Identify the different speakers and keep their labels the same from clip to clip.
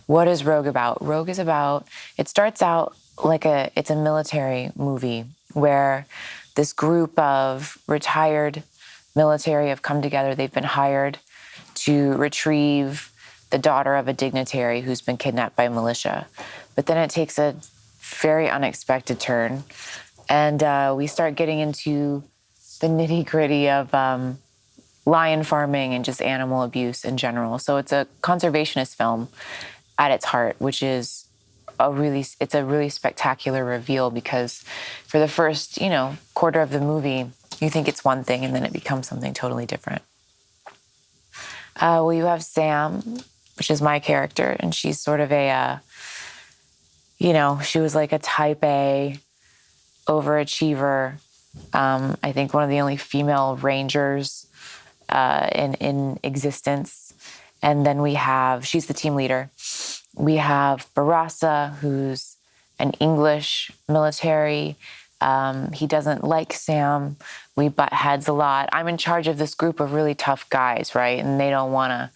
Speaker 1: What is Rogue about? Rogue is about, it starts out like it's a military movie where this group of retired military have come together. They've been hired to retrieve the daughter of a dignitary who's been kidnapped by militia. But then it takes a very unexpected turn, and we start getting into the nitty-gritty of lion farming and just animal abuse in general. So it's a conservationist film at its heart, which is it's a really spectacular reveal, because for the first, quarter of the movie, you think it's one thing and then it becomes something totally different. Well, you have Sam, which is my character, and she's sort of she was like a type A overachiever. I think one of the only female rangers in existence. And then she's the team leader. We have Barassa, who's an English military. He doesn't like Sam. We butt heads a lot. I'm in charge of this group of really tough guys, right? And they don't want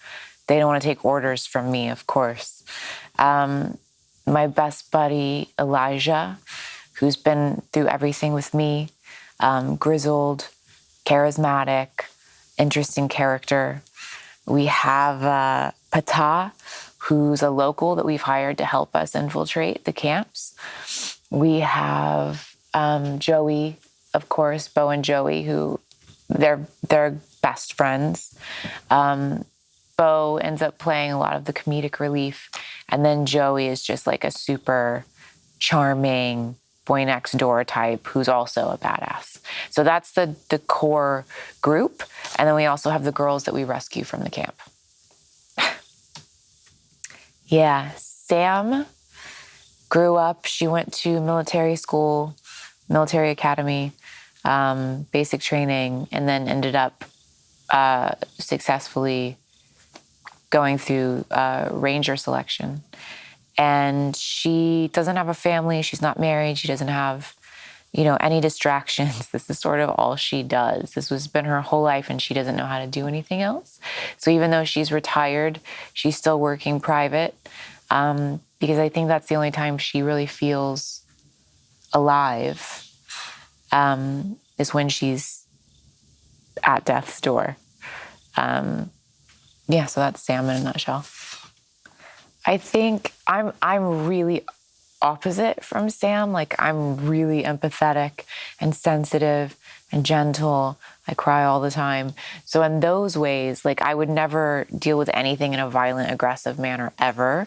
Speaker 1: to take orders from me, of course. My best buddy, Elijah, who's been through everything with me, grizzled, charismatic, interesting character. We have Patah, who's a local that we've hired to help us infiltrate the camps. We have Joey, of course, Bo and Joey, who they're best friends. Bo ends up playing a lot of the comedic relief, and then Joey is just like a super charming boy next door type who's also a badass. So that's the core group. And then we also have the girls that we rescue from the camp. Yeah, Sam grew up, she went to military school, military academy, basic training, and then ended up successfully going through ranger selection. And she doesn't have a family. She's not married. She doesn't have, any distractions. This is sort of all she does. This has been her whole life, and she doesn't know how to do anything else. So even though she's retired, she's still working private, because I think that's the only time she really feels alive, is when she's at death's door. So that's Sam in a nutshell. I think I'm really opposite from Sam. Like, I'm really empathetic and sensitive and gentle. I cry all the time. So in those ways, like, I would never deal with anything in a violent, aggressive manner ever.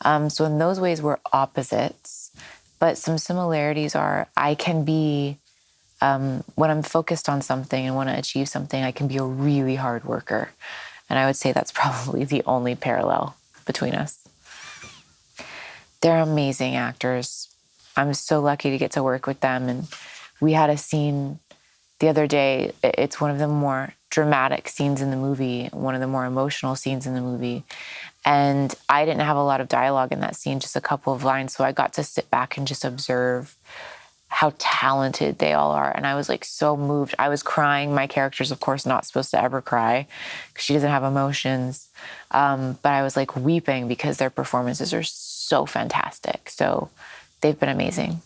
Speaker 1: So in those ways, we're opposites. But some similarities are, I can be, when I'm focused on something and want to achieve something, I can be a really hard worker. And I would say that's probably the only parallel between us. They're amazing actors. I'm so lucky to get to work with them. And we had a scene the other day. It's one of the more dramatic scenes in the movie, one of the more emotional scenes in the movie. And I didn't have a lot of dialogue in that scene, just a couple of lines. So I got to sit back and just observe how talented they all are. And I was like so moved. I was crying. My character's, of course, not supposed to ever cry because she doesn't have emotions. But I was like weeping because their performances are so fantastic. So they've been amazing.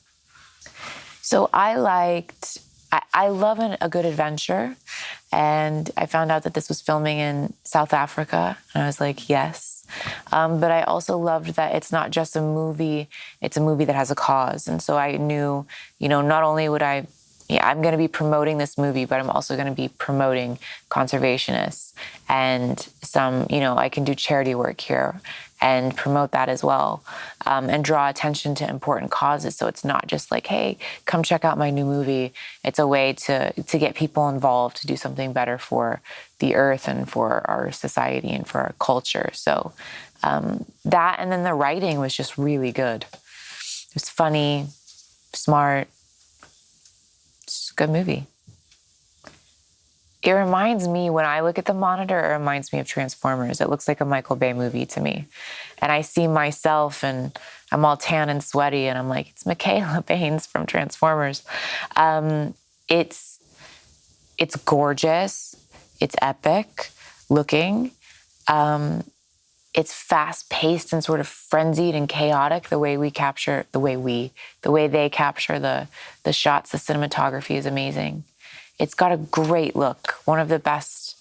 Speaker 1: So I love a good adventure. And I found out that this was filming in South Africa. And I was like, yes. But I also loved that it's not just a movie, it's a movie that has a cause. And so I knew, not only would I'm going to be promoting this movie, but I'm also going to be promoting conservationists and some, I can do charity work here and promote that as well, and draw attention to important causes. So it's not just like, hey, come check out my new movie. It's a way to get people involved, to do something better for the earth and for our society and for our culture. So that, and then the writing was just really good. It was funny, smart, just a good movie. It reminds me, when I look at the monitor, it reminds me of Transformers. It looks like a Michael Bay movie to me. And I see myself, and I'm all tan and sweaty, and I'm like, it's Michaela Baines from Transformers. It's gorgeous. It's epic looking. it's fast-paced and sort of frenzied and chaotic. The way they capture the shots, the cinematography is amazing. It's got a great look, one of the best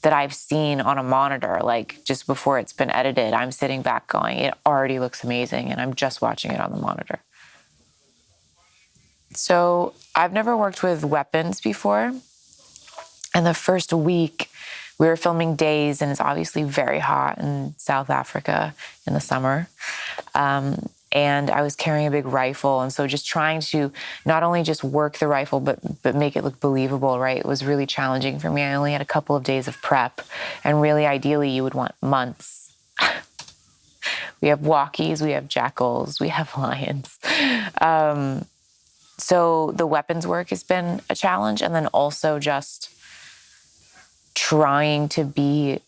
Speaker 1: that I've seen on a monitor, like just before it's been edited. I'm sitting back going, it already looks amazing, and I'm just watching it on the monitor. So I've never worked with weapons before. And the first week, we were filming days, and it's obviously very hot in South Africa in the summer. And I was carrying a big rifle, and so just trying to not only just work the rifle, but make it look believable, right? It was really challenging for me. I only had a couple of days of prep, and really, ideally, you would want months. We have walkies, we have jackals, we have lions. So the weapons work has been a challenge, and then also just trying to be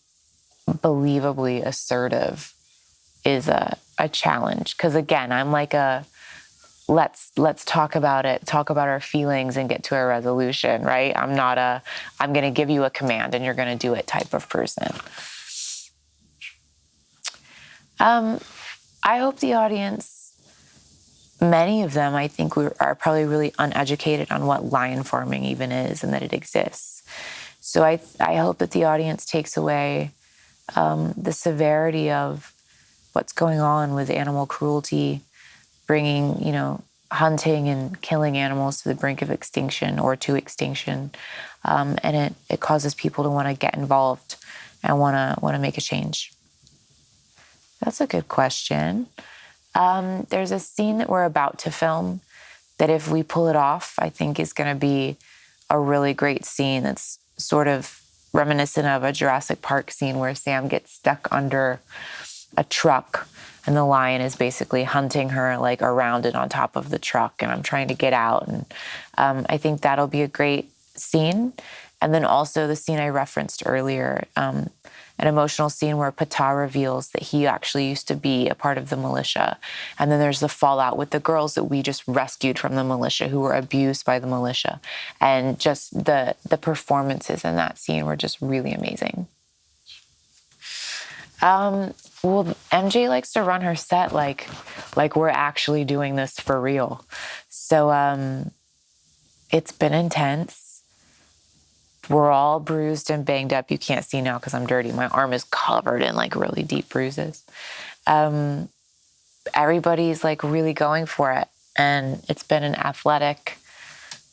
Speaker 1: believably assertive is a challenge. Because again, I'm like let's talk about it, talk about our feelings and get to a resolution, right? I'm not I'm going to give you a command and you're going to do it type of person. I hope the audience, many of them, I think, are probably really uneducated on what lion farming even is and that it exists. So I hope that the audience takes away the severity of what's going on with animal cruelty, bringing, hunting and killing animals to the brink of extinction or to extinction. And it causes people to want to get involved and want to make a change. That's a good question. There's a scene that we're about to film that if we pull it off, I think is going to be a really great scene that's sort of reminiscent of a Jurassic Park scene where Sam gets stuck under a truck and the lion is basically hunting her like around and on top of the truck, and I'm trying to get out. And I think that'll be a great scene. And then also the scene I referenced earlier, an emotional scene where Pata reveals that he actually used to be a part of the militia. And then there's the fallout with the girls that we just rescued from the militia who were abused by the militia. And just the performances in that scene were just really amazing. Well, MJ likes to run her set like we're actually doing this for real. So it's been intense. We're all bruised and banged up. You can't see now because I'm dirty. My arm is covered in like really deep bruises. Everybody's like really going for it. And it's been an athletic,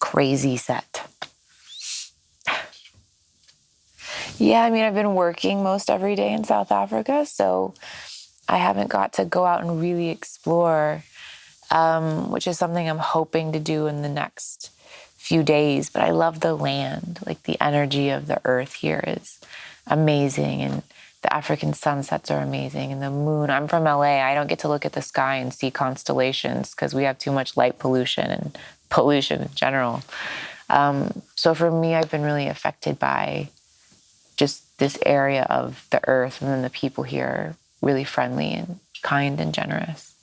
Speaker 1: crazy set. Yeah, I mean, I've been working most every day in South Africa, so I haven't got to go out and really explore, which is something I'm hoping to do in the next few days. But I love the land. Like, the energy of the earth here is amazing, and the African sunsets are amazing, and the moon. I'm from LA. I don't get to look at the sky and see constellations because we have too much light pollution and pollution in general. So for me, I've been really affected by just this area of the earth, and then the people here are really friendly and kind and generous.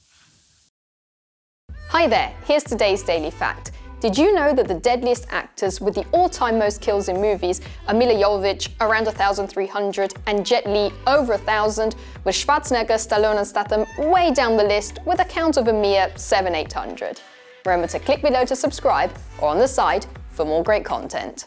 Speaker 2: Hi there, here's today's Daily Fact. Did you know that the deadliest actors with the all-time most kills in movies are Mila Jovovich, around 1,300, and Jet Li, over 1,000, with Schwarzenegger, Stallone and Statham way down the list with a count of a mere 700-800. Remember to click below to subscribe or on the side for more great content.